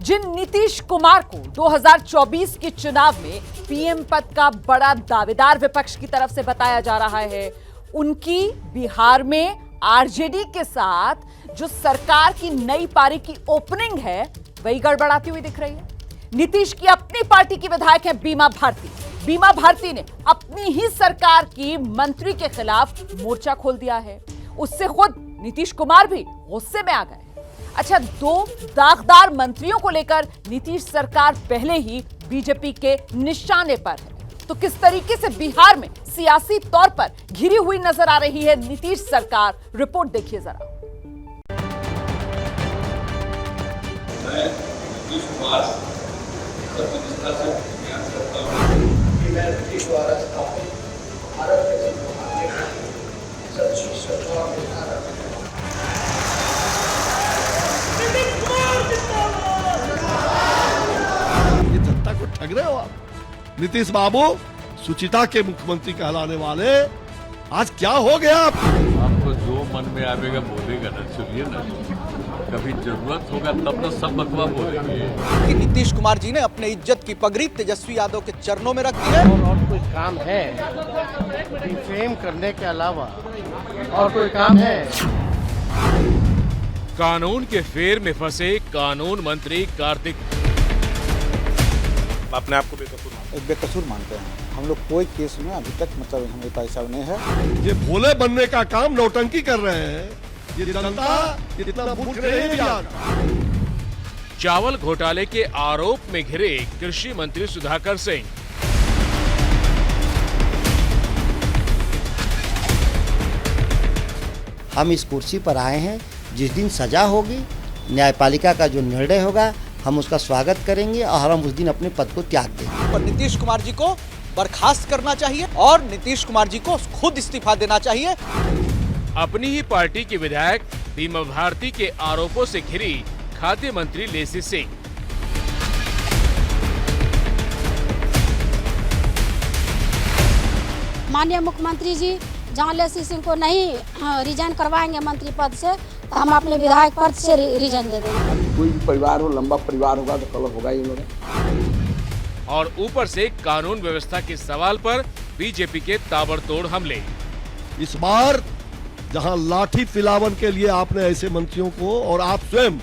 जिन नीतीश कुमार को 2024 के चुनाव में पीएम पद का बड़ा दावेदार विपक्ष की तरफ से बताया जा रहा है, उनकी बिहार में आरजेडी के साथ जो सरकार की नई पारी की ओपनिंग है वही गड़बड़ाती हुई दिख रही है। नीतीश की अपनी पार्टी की विधायक है बीमा भारती। बीमा भारती ने अपनी ही सरकार की मंत्री के खिलाफ मोर्चा खोल दिया है। उससे खुद नीतीश कुमार भी गुस्से में आ गए। अच्छा, दो दागदार मंत्रियों को लेकर नीतीश सरकार पहले ही बीजेपी के निशाने पर है, तो किस तरीके से बिहार में सियासी तौर पर घिरी हुई नजर आ रही है नीतीश सरकार, रिपोर्ट देखिए जरा। मैं नीतीश कुमार प्रतिनिष्ठा से प्रयास करता हूं कि मैं नीतीश द्वारा स्थापित भारत के संविधान के सच्ची श्रद्धा और निष्ठा ये जनता को ठग रहे हो आप। नीतीश बाबू सुचिता के मुख्यमंत्री कहलाने वाले, आज क्या हो गया आपको? जो मन में आवेगा बोलेगा ना, सुनिए ना, कभी जरूरत होगा तब तो सब बकवा बोलेंगे। कि नीतीश कुमार जी ने अपने इज्जत की पगड़ी तेजस्वी यादव के चरणों में रख दी है। और कोई काम है डिफेम करने के अलावा और कोई काम है? कानून के फेर में फंसे कानून मंत्री कार्तिक अपने आप को बेकसूर मानते हैं। हम लोग कोई केस में अभी तक मतलब हमें पैसा नहीं है। ये भोले बनने का काम नौटंकी कर रहे हैं। ये जनता इतना मूर्ख नहीं बिहार। चावल घोटाले के आरोप में घिरे कृषि मंत्री सुधाकर सिंह। हम इस कुर्सी पर आए हैं, जिस दिन सजा होगी, न्यायपालिका का जो निर्णय होगा, हम उसका स्वागत करेंगे और हम उस दिन अपने पद को त्याग देंगे। पर नीतीश कुमार जी को बर्खास्त करना चाहिए और नीतीश कुमार जी को खुद इस्तीफा देना चाहिए। अपनी ही पार्टी की विधायक बीमा भारती के आरोपों से घिरी खाद्य मंत्री लेसी सिंह। माननीय मुख्यमंत्री जी जहां लेसी सिंह को नहीं रिजाइन करवाएंगे मंत्री पद से, तो हम अपने विधायक पद से रिजाइन दे देंगे। कोई भी परिवार हो, लंबा परिवार होगा तो कलह होगा ही लोग। और ऊपर से कानून व्यवस्था के सवाल पर बीजेपी के ताबड़तोड़ हमले। इस बार जहां लाठी पिलावन के लिए आपने ऐसे मंत्रियों को और आप स्वयं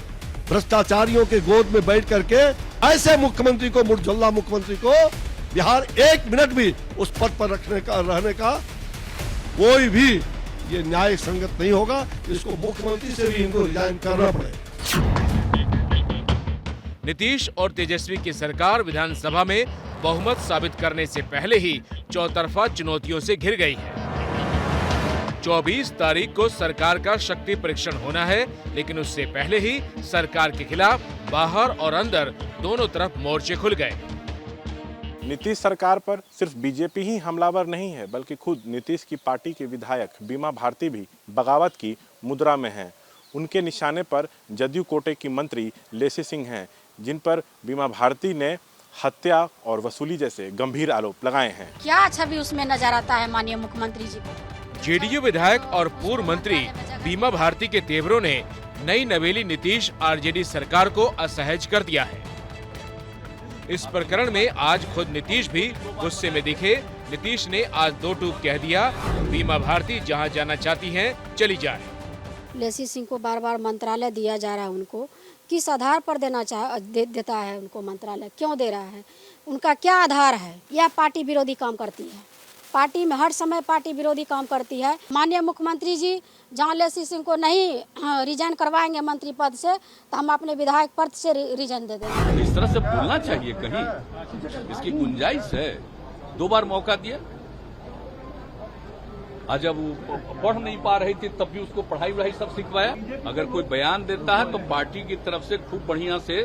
भ्रष्टाचारियों के गोद में बैठ करके ऐसे मुख्यमंत्री को, मुर्झल्ला मुख्यमंत्री को बिहार एक मिनट भी उस पद पर रहने का कोई भी ये न्याय संगत नहीं होगा। इसको मुख्यमंत्री से भी इनको रिजाइन करना पड़ेगा। नीतीश और तेजस्वी की सरकार विधानसभा में बहुमत साबित करने से पहले ही चौतरफा चुनौतियों से घिर गई है। 24 तारीख को सरकार का शक्ति परीक्षण होना है, लेकिन उससे पहले ही सरकार के खिलाफ बाहर और अंदर दोनों तरफ मोर्चे खुल गए। नीतीश सरकार पर सिर्फ बीजेपी ही हमलावर नहीं है, बल्कि खुद नीतीश की पार्टी के विधायक बीमा भारती भी बगावत की मुद्रा में हैं। उनके निशाने पर जदयू कोटे की मंत्री लेसी सिंह हैं, जिन पर बीमा भारती ने हत्या और वसूली जैसे गंभीर आरोप लगाए हैं। क्या छवि उसमें नजर आता है माननीय मुख्यमंत्री जी को? जेडीयू विधायक और पूर्व मंत्री बीमा भारती के तेवरों ने नई नवेली नीतीश आरजेडी सरकार को असहज कर दिया है। इस प्रकरण में आज खुद नीतीश भी गुस्से में दिखे। नीतीश ने आज दो टूक कह दिया, बीमा भारती जहां जाना चाहती हैं चली जाए। लेसी सिंह को बार बार मंत्रालय दिया जा रहा है, उनको किस आधार पर देता है उनको मंत्रालय, क्यों दे रहा है, उनका क्या आधार है? यह पार्टी विरोधी काम करती है, पार्टी में हर समय पार्टी विरोधी काम करती है। माननीय मुख्यमंत्री जी जहां लेसी सिंह को नहीं रिजाइन करवाएंगे मंत्री पद से, तो हम अपने विधायक पद से रिजाइन दे देंगे। इस तरह से बोलना चाहिए, कहीं इसकी गुंजाइश है। 2 बार मौका दिया, जब वो पढ़ नहीं पा रही थी तब भी उसको पढ़ाई सब सिखवाया। अगर कोई बयान देता है तो पार्टी की तरफ से खूब बढ़िया से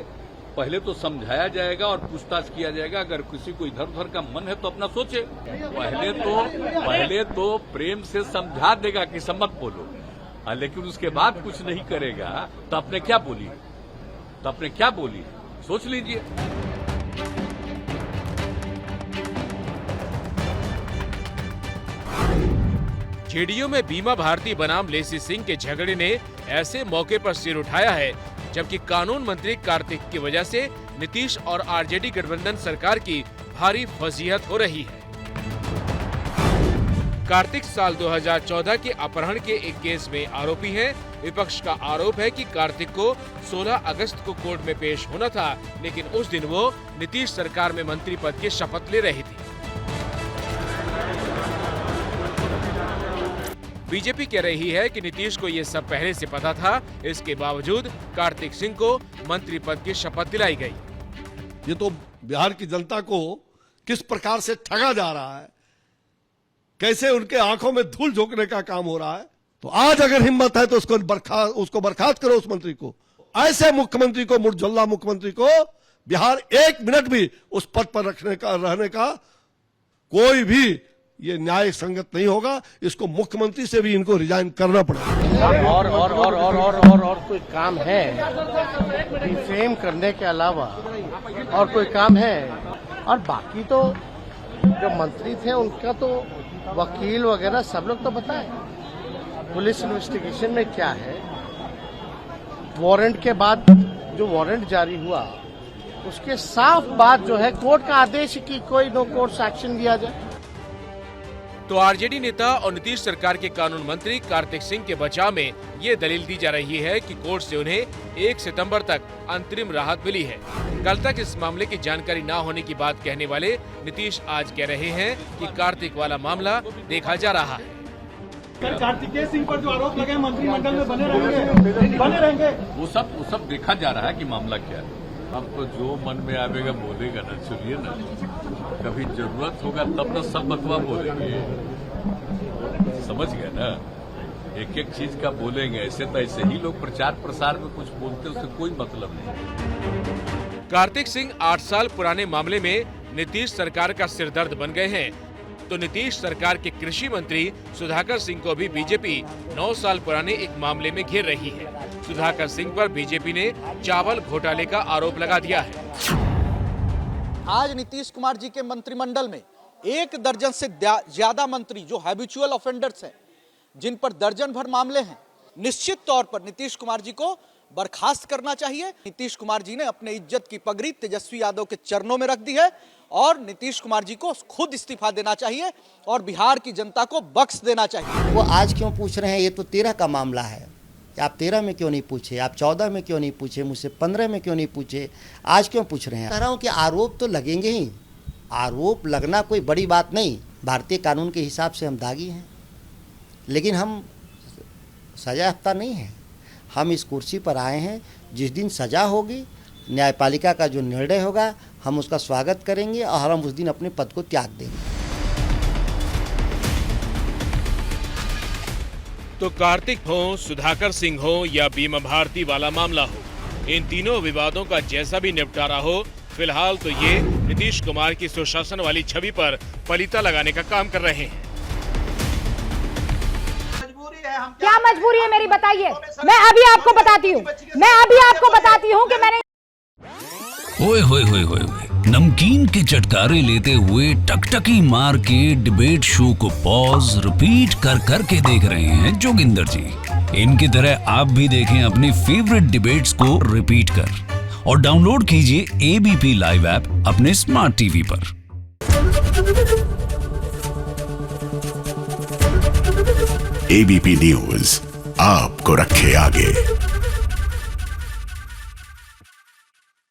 पहले तो समझाया जाएगा और पूछताछ किया जाएगा। अगर किसी को इधर उधर का मन है तो अपना सोचे। पहले तो प्रेम से समझा देगा कि सब मत बोलो, लेकिन उसके बाद कुछ नहीं करेगा तो अपने क्या बोली, सोच लीजिए। जेडीयू में बीमा भारती बनाम लेसी सिंह के झगड़े ने ऐसे मौके पर सिर उठाया है जबकि कानून मंत्री कार्तिक की वजह से नीतीश और आरजेडी गठबंधन सरकार की भारी फजीहत हो रही है। कार्तिक साल 2014 के अपहरण के एक केस में आरोपी हैं। विपक्ष का आरोप है कि कार्तिक को 16 अगस्त को कोर्ट में पेश होना था, लेकिन उस दिन वो नीतीश सरकार में मंत्री पद की शपथ ले रही थी। बीजेपी कह रही है कि नीतीश को ये सब पहले से पता था, इसके बावजूद कार्तिक सिंह को मंत्री पद की शपथ दिलाई गई। ये तो बिहार की जनता को किस प्रकार से ठगा जा रहा है, कैसे उनके आंखों में धूल झोंकने का काम हो रहा है। तो आज अगर हिम्मत है तो उसको बर्खास्त करो, उस मंत्री को। ऐसे मुख्यमंत्री को, मुर्झल्ला मुख्यमंत्री को बिहार एक मिनट भी उस पद पर रहने का कोई भी ये न्याय संगत नहीं होगा। इसको मुख्यमंत्री से भी इनको रिजाइन करना पड़ेगा। और कोई काम है डिफेम करने के अलावा और कोई काम है? और बाकी तो जो मंत्री थे उनका तो वकील वगैरह सब लोग तो बताए पुलिस इन्वेस्टिगेशन में क्या है। वारंट के बाद जो वारंट जारी हुआ उसके साफ बात जो है कोर्ट का आदेश कि कोई नो कोर्ट एक्शन लिया जाए। तो आरजेडी नेता और नीतीश सरकार के कानून मंत्री कार्तिक सिंह के बचाव में ये दलील दी जा रही है कि कोर्ट से उन्हें 1 सितंबर तक अंतरिम राहत मिली है। कल तक इस मामले की जानकारी न होने की बात कहने वाले नीतीश आज कह रहे हैं कि कार्तिक वाला मामला देखा जा रहा है। कार्तिकेय सिंह पर जो आरोप लगे मंत्रिमंडल में बने रहेंगे। वो सब देखा जा रहा है कि मामला क्या है। अब तो जो मन में आवेगा बोलेगा ना, सुनिए ना, कभी जरूरत होगा तब ना सब बतवा बोलेंगे, समझ गए ना। एक एक चीज का बोलेंगे, ऐसे तो ऐसे ही लोग प्रचार प्रसार में कुछ बोलते, उससे कोई मतलब नहीं। कार्तिक सिंह 8 साल पुराने मामले में नीतीश सरकार का सिरदर्द बन गए हैं, तो नीतीश सरकार के कृषि मंत्री सुधाकर सिंह को भी बीजेपी 9 साल पुराने एक मामले में घेर रही है। सुधाकर सिंह पर बीजेपी ने चावल घोटाले का आरोप लगा दिया है। आज नीतीश कुमार जी के मंत्रिमंडल में 1 दर्जन से ज्यादा मंत्री जो हैबिचुअल ऑफेंडर्स हैं, जिन पर दर्जन भर मामले हैं, निश्चित तौर पर नीतीश कुमार जी को बर्खास्त करना चाहिए। नीतीश कुमार जी ने अपने इज्जत की पगड़ी तेजस्वी यादव के चरणों में रख दी है और नीतीश कुमार जी को खुद इस्तीफा देना चाहिए और बिहार की जनता को बख्श देना चाहिए। वो आज क्यों पूछ रहे हैं? ये तो 13 का मामला है। आप 13 में क्यों नहीं पूछे? आप 14 में क्यों नहीं पूछे? मुझसे 15 में क्यों नहीं पूछे? आज क्यों पूछ रहे हैं? कह रहा हूँ कि आरोप तो लगेंगे ही। आरोप लगना कोई बड़ी बात नहीं। भारतीय कानून के हिसाब से हम दागी हैं, लेकिन हम सजा याफ्ता नहीं हैं। हम इस कुर्सी पर आए हैं, जिस दिन सजा होगी, न्यायपालिका का जो निर्णय होगा, हम उसका स्वागत करेंगे और हम उस दिन अपने पद को त्याग देंगे। तो कार्तिक हो, सुधाकर सिंह हो या बीमा भारती वाला मामला हो, इन तीनों विवादों का जैसा भी निपटारा हो, फिलहाल तो ये नीतीश कुमार की सुशासन वाली छवि पर पलीता लगाने का काम कर रहे हैं। क्या मजबूरी है मेरी, बताइए। मैं अभी आपको बताती हूँ कि मैंने ओए होए होए होए नमकीन के चटकारे लेते हुए टकटकी मार के डिबेट शो को पॉज रिपीट कर करके देख रहे हैं जोगिंदर जी। इनकी तरह आप भी देखें अपनी फेवरेट डिबेट्स को रिपीट कर और डाउनलोड कीजिए एबीपी लाइव ऐप अपने स्मार्ट टीवी पर। एबीपी न्यूज आपको रखे आगे।